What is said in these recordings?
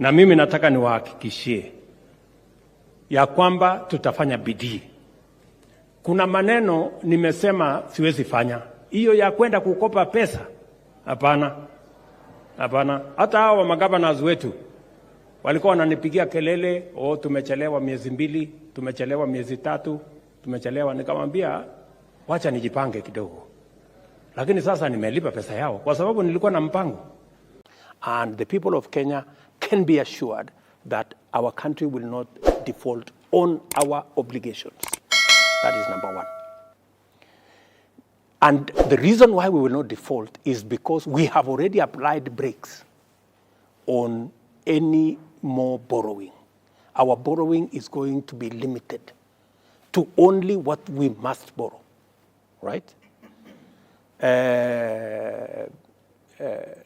Na mimi nataka niwahakikishie ya kwamba tutafanya bidii. Kuna maneno nimesema siwezi fanya. Hiyo ya kwenda kukopa pesa, hapana. Hapana. Hata hao magavana wetu walikuwa wananipigia kelele, tumechelewa miezi 2, tumechelewa miezi 3, tumechelewa. Nikamwambia wacha nijipange kidogo. Lakini sasa nimelipa pesa yao kwa sababu nilikuwa na mpango. And the people of Kenya can be assured that our country will not default on our obligations. That is number one. And the reason why we will not default is because we have already applied brakes on any more borrowing. Our borrowing is going to be limited to only what we must borrow, right?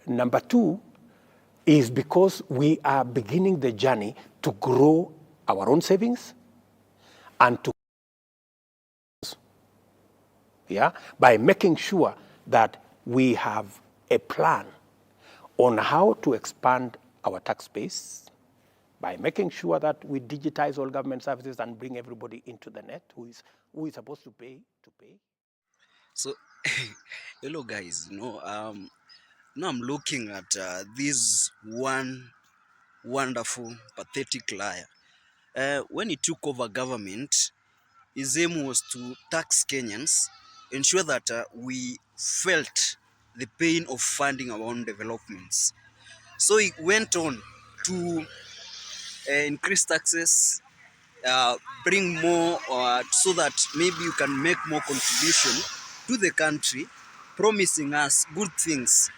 Number two is because we are beginning the journey to grow our own savings and to by making sure that we have a plan on how to expand our tax base, by making sure that we digitize all government services and bring everybody into the net who is supposed to pay. So, hello guys, now I'm looking at this one wonderful, pathetic liar. When he took over government, his aim was to tax Kenyans, ensure that we felt the pain of funding our own developments. So he went on to increase taxes, bring more, so that maybe you can make more contribution to the country, promising us good things.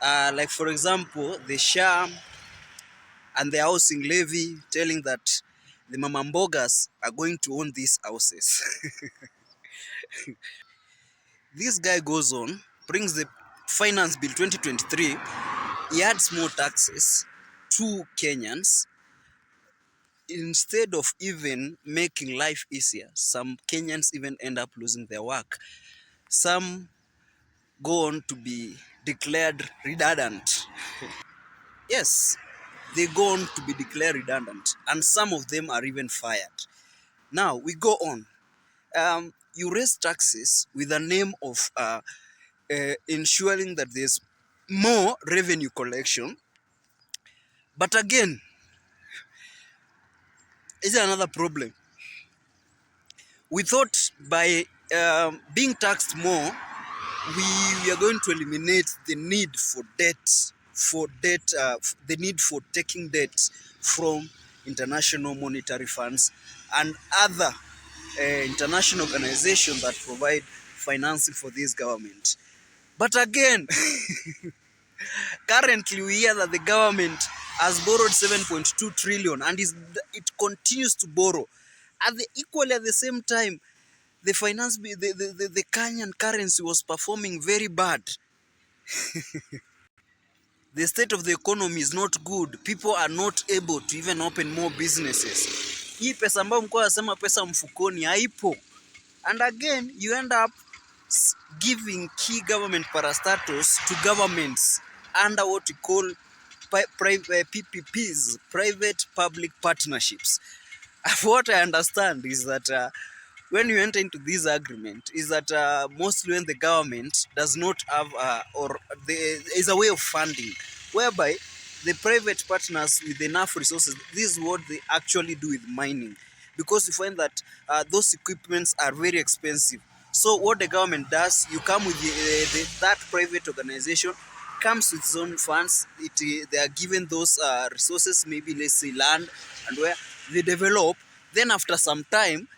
Like for example, the SHA and the housing levy, telling that the mamambogas are going to own these houses. This guy goes on, brings the Finance Bill 2023, he adds more taxes to Kenyans. Instead of even making life easier, some Kenyans even end up losing their work. Some go on to be declared redundant. Yes, they go on to be declared redundant, and some of them are even fired. Now, we go on. You raise taxes with the name of ensuring that there's more revenue collection. But again, is another problem. We thought by being taxed more, we are going to eliminate the need for debt, the need for taking debt from international monetary funds and other international organizations that provide financing for this government. But again, currently we hear that the government has borrowed 7.2 trillion and it continues to borrow. Equally at the same time, the Kenyan currency was performing very bad. The state of the economy is not good. People are not able to even open more businesses. Hii pesa ambayo mko nasema pesa mfukoni haipo. And again, you end up giving key government parastatals to governments under what we call PPPs, private public partnerships. What I understand is that when you enter into this agreement, is that mostly when the government does not have or there is a way of funding whereby the private partners with enough resources, this is what they actually do with mining, because you find that those equipments are very expensive. So what the government does, you come with that private organization comes with its own funds. They are given those resources, maybe let's say land, and where they develop. Then after some time,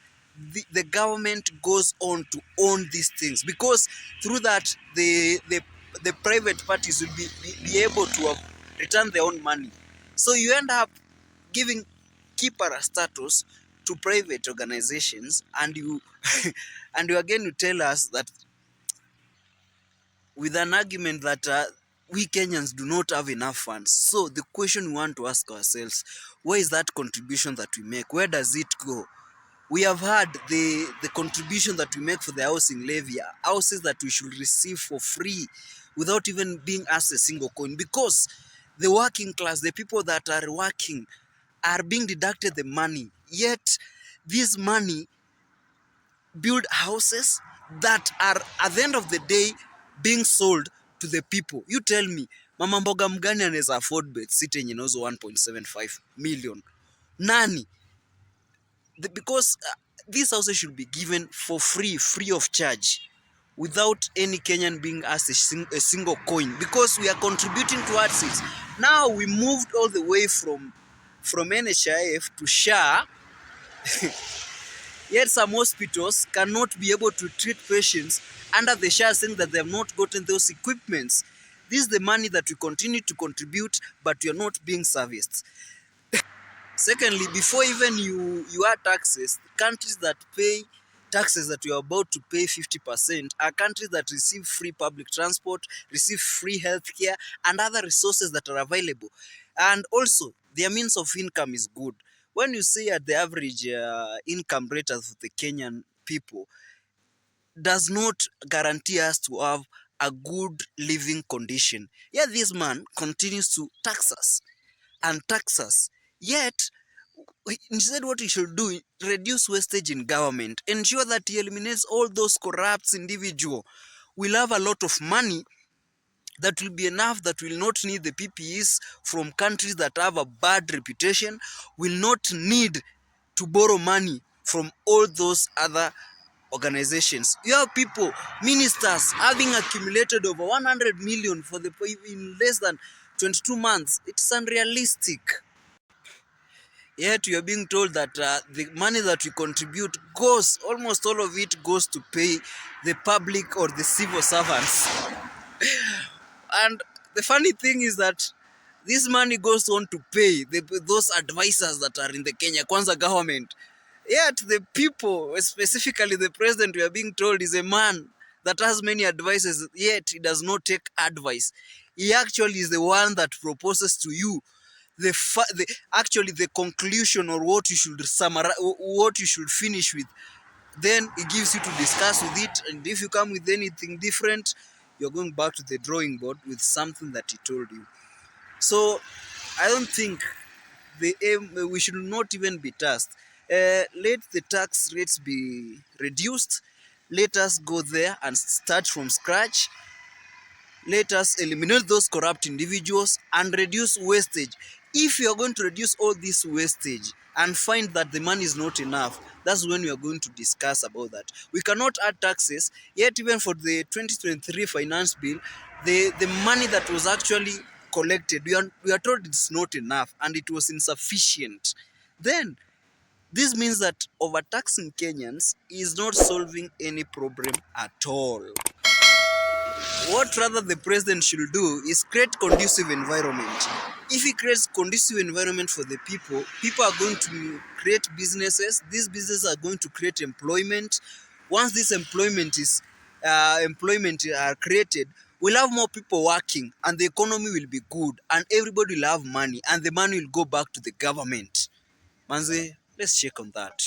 the government goes on to own these things, because through that the private parties will be able to return their own money. So you end up giving key parastatals to private organizations, and you and you again you tell us that with an argument that we Kenyans do not have enough funds. So the question we want to ask ourselves, where is that contribution that we make? Where does it go? We have had the contribution that we make for the housing levy, houses that we should receive for free without even being asked a single coin, because The working class, the people that are working, are being deducted the money. Yet, this money build houses that are, at the end of the day, being sold to the people. You tell me, mama mboga mgani anaweza afford bed sitting yenye inauza 1.75 million? Nani? Because these houses should be given for free of charge, without any Kenyan being asked a single coin, because we are contributing towards it. Now we moved all the way from NHIF to SHA. Yet some hospitals cannot be able to treat patients under the SHA, saying that they have not gotten those equipments. This is the money that we continue to contribute, but we are not being serviced. Secondly, before even you add taxes, countries that pay taxes that you are about to pay 50% are countries that receive free public transport, receive free healthcare, and other resources that are available. And also, their means of income is good. When you say at the average income rate of the Kenyan people, does not guarantee us to have a good living condition. Yet this man continues to tax us and tax us. Yet, instead what he should do, reduce wastage in government, ensure that he eliminates all those corrupt individuals. We'll have a lot of money that will be enough, that will not need the PPEs from countries that have a bad reputation, will not need to borrow money from all those other organizations. You have people, ministers, having accumulated over 100 million for the in less than 22 months. It's unrealistic. Yet you are being told that the money that we contribute goes, almost all of it goes to pay the public or the civil servants. And the funny thing is that this money goes on to pay those advisors that are in the Kenya Kwanza government. Yet the people, specifically the president, we are being told is a man that has many advices, yet he does not take advice. He actually is the one that proposes to you actually the conclusion, or what you should summarize, what you should finish with. Then he gives you to discuss with it, and if you come with anything different, you're going back to the drawing board with something that he told you. So I don't think the aim, we should not even be tasked. Let the tax rates be reduced. Let us go there and start from scratch. Let us eliminate those corrupt individuals and reduce wastage. If you are going to reduce all this wastage and find that the money is not enough, that's when we are going to discuss about that. We cannot add taxes, yet even for the 2023 finance bill, the money that was actually collected, we are told it's not enough and it was insufficient. Then this means that overtaxing Kenyans is not solving any problem at all. What rather the president should do is create conducive environment. If he creates conducive environment for the people, people are going to create businesses. These businesses are going to create employment. Once this employment are created, we'll have more people working, and the economy will be good, and everybody will have money, and the money will go back to the government. Manze, let's check on that.